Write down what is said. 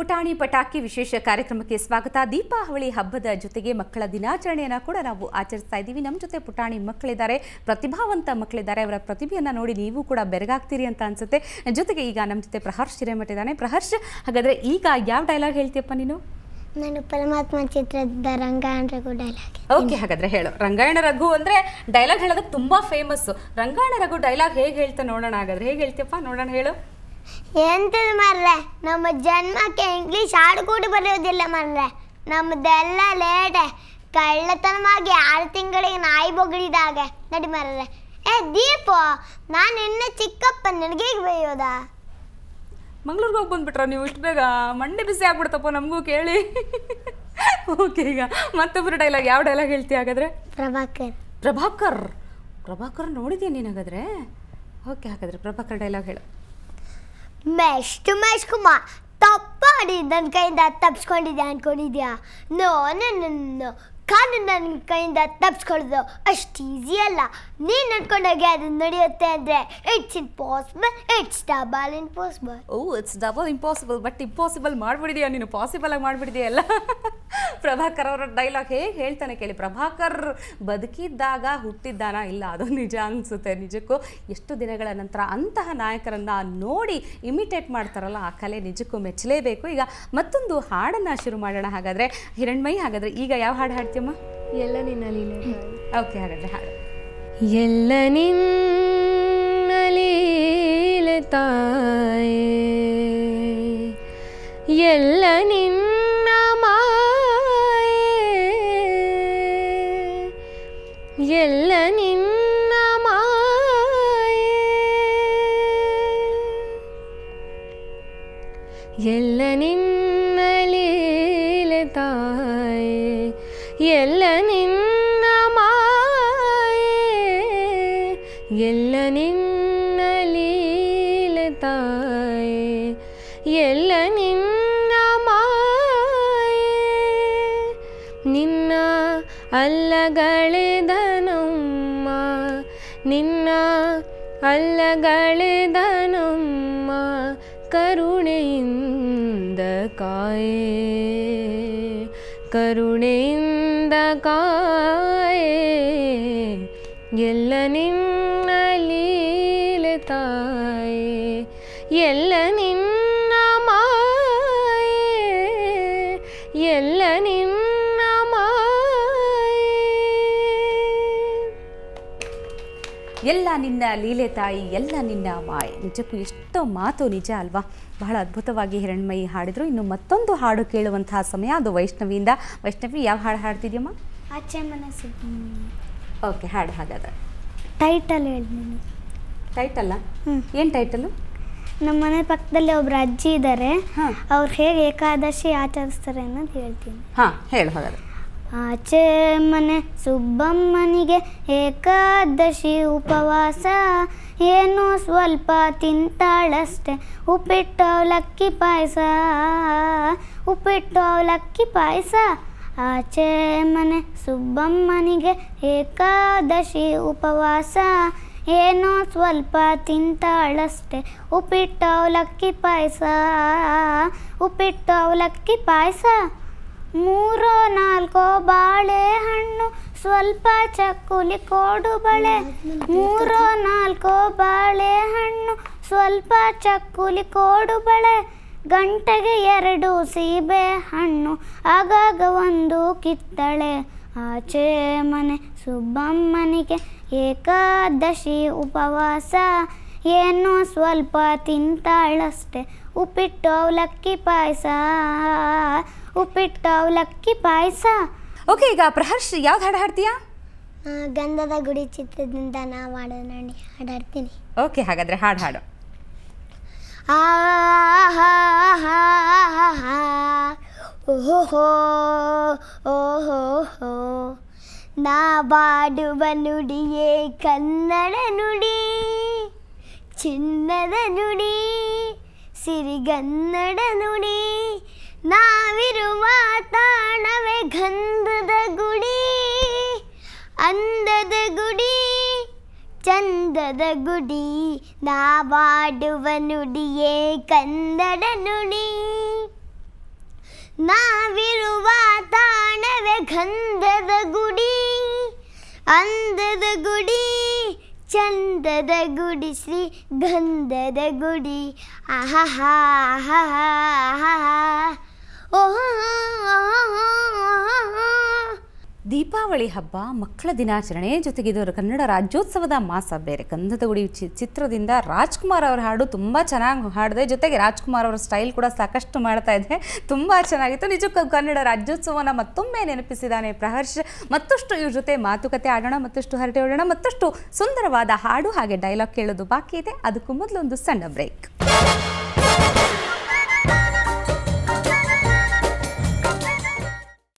ಪುಟಾಣಿ ಪಟಾಕಿ ವಿಶೇಷ ಕಾರ್ಯಕ್ರಮಕ್ಕೆ ಸ್ವಾಗತ. ದೀಪಾವಳಿ ಹಬ್ಬದ ಜೊತೆಗೆ ಮಕ್ಕಳ ದಿನಾಚರಣೆಯನ್ನು ಕೂಡ ನಾವು ಆಚರಿಸ್ತಾ ಇದ್ದೀವಿ. ನಮ್ಮ ಜೊತೆ ಪುಟಾಣಿ ಮಕ್ಕಳಿದ್ದಾರೆ, ಪ್ರತಿಭಾವಂತ ಮಕ್ಕಳಿದ್ದಾರೆ. ಅವರ ಪ್ರತಿಭೆಯನ್ನು ನೋಡಿ ನೀವು ಕೂಡ ಬೆರಗಾಗ್ತೀರಿ ಅಂತ ಅನ್ಸುತ್ತೆ. ಜೊತೆಗೆ ಈಗ ನಮ್ಮ ಜೊತೆ ಪ್ರಹರ್ಷ್ ಹಿರೇಮಠ ಇದ್ದಾನೆ. ಪ್ರಹರ್ಷ್, ಹಾಗಾದರೆ ಈಗ ಯಾವ ಡೈಲಾಗ್ ಹೇಳ್ತೀಯಪ್ಪ ನೀನು? ನಾನು ಪರಮಾತ್ಮ ಚಿತ್ರದ ರಂಗಾಯಣ ರಘು ಡೈಲಾಗ್. ಓಕೆ, ಹಾಗಾದರೆ ಹೇಳು. ರಂಗಾಯಣ ರಘು ಅಂದರೆ ಡೈಲಾಗ್ ಹೇಳೋದಕ್ಕೆ ತುಂಬ ಫೇಮಸ್ಸು. ರಂಗಾಯಣ ರಘು ಡೈಲಾಗ್ ಹೇಗೆ ಹೇಳ್ತಾ ನೋಡೋಣ. ಹಾಗಾದರೆ ಹೇಗೆ ಹೇಳ್ತೀಯಪ್ಪ, ನೋಡೋಣ, ಹೇಳು. ಎಂತದ ಮರ್ರೆ, ನಮ್ಮ ಜನ್ಮಕ್ಕೆ ಇಂಗ್ಲೀಷ್ ಹಾಡು ಕೂಡ ಬರೆಯೋದಿಲ್ಲ ಮರ್ರೆ. ನಮ್ಮದೆಲ್ಲ ಲೇಟೆ, ಕಳ್ಳತನವಾಗಿ 6 ತಿಂಗಳಿಗೆ ನಾಯಿ ಬೊಗಳಿದಾಗೆ ನಡಿ ಮರ್ರೆ. ದೀಪು, ನಾನು ಇನ್ನ ಚಿಕ್ಕಪ್ಪ, ನನಗೆ ಹೇಗೆ ಬೈಯೋದಾ? ಮಂಗ್ಳೂರ್ಗೆ ಹೋಗಿ ಬಂದುಬಿಟ್ರ ನೀವು ಇಷ್ಟು ಬೇಗ? ಮಂಡೆ ಬಿಸಿ ಆಗ್ಬಿಡ್ತಪ್ಪ ನಮಗೂ ಕೇಳಿ. ಓಕೆ, ಈಗ ಮತ್ತೊಬ್ಬರು ಡೈಲಾಗ್, ಯಾವ ಡೈಲಾಗ್ ಹೇಳ್ತೀಯ ಹಾಗಾದರೆ? ಪ್ರಭಾಕರ್ ನೋಡಿದ್ಯಾ ನೀನು ಹಾಗಾದರೆ? ಓಕೆ, ಹಾಗಾದರೆ ಪ್ರಭಾಕರ್ ಡೈಲಾಗ್ ಹೇಳು. ಕುಮಾರ್ ತಪ್ಪಾಡಿ ನನ್ನ ಕೈಯಿಂದ ತಪ್ಪಿಸ್ಕೊಂಡಿದ್ಯಾ ಅನ್ಕೊಂಡಿದ್ಯಾ? ನನ್ನ ಕಾನು ನನ್ನ ಕೈಯಿಂದ ತಪ್ಪಿಸ್ಕೊಳ್ಳೋದು ಅಷ್ಟು ಈಸಿ ಅಲ್ಲ. ನೀನು ಅನ್ಕೊಂಡಾಗೆ ಅದು ನಡೆಯುತ್ತೆ ಅಂದರೆ it's impossible, it's double impossible. It's double impossible, but impossible ಮಾಡಿಬಿಡಿದೆಯಾ ನೀನು, ಪಾಸಿಬಲ್ ಆಗಿ ಮಾಡಿಬಿಡಿದೆಯಲ್ಲ. ಪ್ರಭಾಕರ್ ಅವರ ಡೈಲಾಗ್ ಹೇಗೆ ಹೇಳ್ತಾನೆ ಕೇಳಿ. ಪ್ರಭಾಕರ್ ಬದುಕಿದ್ದಾಗ ಹುಟ್ಟಿದ್ದಾನ? ಇಲ್ಲ, ಅದು ನಿಜ ಅನಿಸುತ್ತೆ. ನಿಜಕ್ಕೂ ಎಷ್ಟು ದಿನಗಳ ನಂತರ ಅಂತಹ ನಾಯಕರನ್ನು ನೋಡಿ ಇಮಿಟೇಟ್ ಮಾಡ್ತಾರಲ್ಲ, ಆ ಕಲೆ ನಿಜಕ್ಕೂ ಮೆಚ್ಚಲೇಬೇಕು. ಈಗ ಮತ್ತೊಂದು ಹಾಡನ್ನು ಶುರು ಮಾಡೋಣ ಹಾಗಾದರೆ. ಹಿರಣ್ಮಯಿ, ಹಾಗಾದರೆ ಈಗ ಯಾವ ಹಾಡು ಹಾಡ್ತೀಯಮ್ಮ? ಎಲ್ಲ ನಿನ್ನ ಲೀಲೆ. ಓಕೆ, ಹಾಗಾದರೆ ಹಾಡು. ಎಲ್ಲ ನಿನ್ನ ಲೀಲೆ ತಾಯೇ, ಎಲ್ಲ ನಿನ್ನ ಮಾಯೆ, ಎಲ್ಲ ನಿನ್ನ ಮಾಯೆ, ಎಲ್ಲ ನಿನ್ನ ಲೀಲೆ ತಾಯೇ, ಎಲ್ಲ ನಿನ್ನ ಮಾಯೆ, ಎಲ್ಲ ನಿನ್ನ ಲೀಲೆ ತಾಯೇ, ಎಲ್ಲ ನಿನ್ನ ಮಾಯೆ, ನಿನ್ನ ಅಲ್ಲಗಳೆದನಮ್ಮ, ನಿನ್ನ ಅಲ್ಲಗಳೆದನಮ್ಮ, ಕರುಣೆಯಿಂದ ಕಾಯೆ, ಕರುಣೆಯಿಂದ ಕಾಯೆ, ಎಲ್ಲ ನಿನ್ನ ಲೀಲೆ ತಾಯೇ, ಎಲ್ಲ ನಿನ್ನ ಮಾಯೆ, ಎಲ್ಲ ನಿನ್ನ ಮಾಯೆ. ಎಲ್ಲ ನಿನ್ನ ಲೀಲೆ ತಾಯಿ, ಎಲ್ಲ ನಿನ್ನ ಮಾಯೆ. ನಿಜಕ್ಕೂ ಎಷ್ಟೋ ಮಾತು ನಿಜ ಅಲ್ವಾ? ಬಹಳ ಅದ್ಭುತವಾಗಿ ಹಿರಣ್ಮಯಿ ಹಾಡಿದ್ರು. ಇನ್ನು ಮತ್ತೊಂದು ಹಾಡು ಕೇಳುವಂತಹ ಸಮಯ, ಅದು ವೈಷ್ಣವಿಯಿಂದ. ವೈಷ್ಣವಿ, ಯಾವ ಹಾಡು ಹಾಡ್ತಿದ್ಯಮ್ಮ? ಆಚೆ ಮನಸ್ಸು. ಓಕೆ, ಹಾಡು. ಹಾಗಾದ್ರೆ ಟೈಟಲ್ ಹೇಳ್ತೀನಿ. ಟೈಟಲ್ಲ? ಏನು ಟೈಟಲು? ನಮ್ಮ ಮನೆ ಪಕ್ಕದಲ್ಲಿ ಒಬ್ರು ಅಜ್ಜಿ ಇದ್ದಾರೆ, ಅವ್ರು ಹೇಗೆ ಏಕಾದಶಿ ಆಚರಿಸ್ತಾರೆ ಅನ್ನೋದು ಹೇಳ್ತೀನಿ. ಹಾಂ, ಹೇಳು ಹಾಗಾದ್ರೆ. ಆಚೆ ಮನೆ ಸುಬ್ಬಮ್ಮನಿಗೆ ಏಕಾದಶಿ ಉಪವಾಸ, ಏನೋ ಸ್ವಲ್ಪ ತಿಂತಾಳಷ್ಟೆ, ಉಪ್ಪಿಟ್ಟು ಅವಲಕ್ಕಿ ಪಾಯಸ, ಉಪ್ಪಿಟ್ಟು ಅವಲಕ್ಕಿ ಪಾಯಸ. ಆಚೆ ಮನೆ ಸುಬ್ಬಮ್ಮನಿಗೆ ಏಕಾದಶಿ ಉಪವಾಸ, ಏನೋ ಸ್ವಲ್ಪ ತಿಂತಾಳಷ್ಟೆ, ಉಪ್ಪಿಟ್ಟು ಅವಲಕ್ಕಿ ಪಾಯಸ, ಉಪ್ಪಿಟ್ಟು ಅವಲಕ್ಕಿ ಪಾಯಸ. 3-4 ಬಾಳೆಹಣ್ಣು, ಸ್ವಲ್ಪ ಚಕ್ಕುಲಿ ಕೋಡು ಬಳೆ, 3-4 ಬಾಳೆಹಣ್ಣು, ಸ್ವಲ್ಪ ಚಕ್ಕುಲಿ ಕೋಡು ಬಳೆ, ಗಂಟೆಗೆ 2 ಸೀಬೆ ಹಣ್ಣು, ಆಗಾಗ 1 ಕಿತ್ತಳೆ. ಆಚೆ ಮನೆ ಸುಬ್ಬಮ್ಮನಿಗೆ ಏಕಾದಶಿ ಉಪವಾಸ, ಏನೋ ಸ್ವಲ್ಪ ತಿಂತಾಳಷ್ಟೆ, ಉಪ್ಪಿಟ್ಟು ಅವಲಕ್ಕಿ ಪಾಯಸ, ಉಪ್ಪಿಟ್ಟು ಅವಲಕ್ಕಿ ಪಾಯಸ. ಓಕೆ, ಈಗ ಪ್ರಹರ್ಷ್ ಯಾವ್ದು ಹಾಡು ಹಾಡ್ತೀಯಾ? ಗಂಧದ ಗುಡಿ ಚಿತ್ರದಿಂದ ನಾವು ಹಾಡಾಡ್ತೀನಿ. ಓಕೆ, ಹಾಗಾದರೆ ಹಾಡು ಹಾಡು. ಓಹೋ ಓಹೋ, ನಾ ಬಾಡುವ ನುಡಿಯೇ ಕನ್ನಡ ನುಡಿ, ಚಿನ್ನದ ನುಡಿ, ಸಿರಿಗನ್ನಡ ನುಡಿ, ನಾವಿರುವ ತಾಣವೇ ಗಂಧದ ಗುಡಿ, ಅಂದದ ಗುಡಿ, ಚಂದದ ಗುಡಿ, ನಾವಾಡುವ ನುಡಿಯೇ ಕನ್ನಡ ನುಡಿ. ನಾವಿರುವ ತಾಣವೇ ಗಂಧದ ಗುಡಿ, ಅಂದದ ಗುಡಿ, ಚಂದದ ಗುಡಿ, ಶ್ರೀ ಗಂಧದ ಗುಡಿ. ಆಹಾ ಓಹೋ. ದೀಪಾವಳಿ ಹಬ್ಬ, ಮಕ್ಕಳ ದಿನಾಚರಣೆ, ಜೊತೆಗೆ ಇದು ಕನ್ನಡ ರಾಜ್ಯೋತ್ಸವದ ಮಾಸ ಬೇರೆ. ಗಂಧದ ಗುಡಿ ಚಿತ್ರದಿಂದ ರಾಜ್ಕುಮಾರ್ ಅವರ ಹಾಡು ತುಂಬ ಚೆನ್ನಾಗಿ ಹಾಡಿದೆ. ಜೊತೆಗೆ ರಾಜ್ಕುಮಾರ್ ಅವರ ಸ್ಟೈಲ್ ಕೂಡ ಸಾಕಷ್ಟು ಮಾಡ್ತಾ ಇದೆ, ತುಂಬ ಚೆನ್ನಾಗಿತ್ತು. ನಿಜಕ್ಕೂ ಕನ್ನಡ ರಾಜ್ಯೋತ್ಸವನ ಮತ್ತೊಮ್ಮೆ ನೆನಪಿಸಿದ್ದಾನೆ ಪ್ರಹರ್ಷ್. ಮತ್ತಷ್ಟು ಇವ್ರ ಜೊತೆ ಮಾತುಕತೆ ಆಡೋಣ, ಮತ್ತಷ್ಟು ಹರಟೆ ಹೊಡೋಣ, ಮತ್ತಷ್ಟು ಸುಂದರವಾದ ಹಾಡು ಹಾಗೆ ಡೈಲಾಗ್ ಕೇಳೋದು ಬಾಕಿ ಇದೆ. ಅದಕ್ಕೂ ಮೊದಲು ಒಂದು ಸಣ್ಣ ಬ್ರೇಕ್.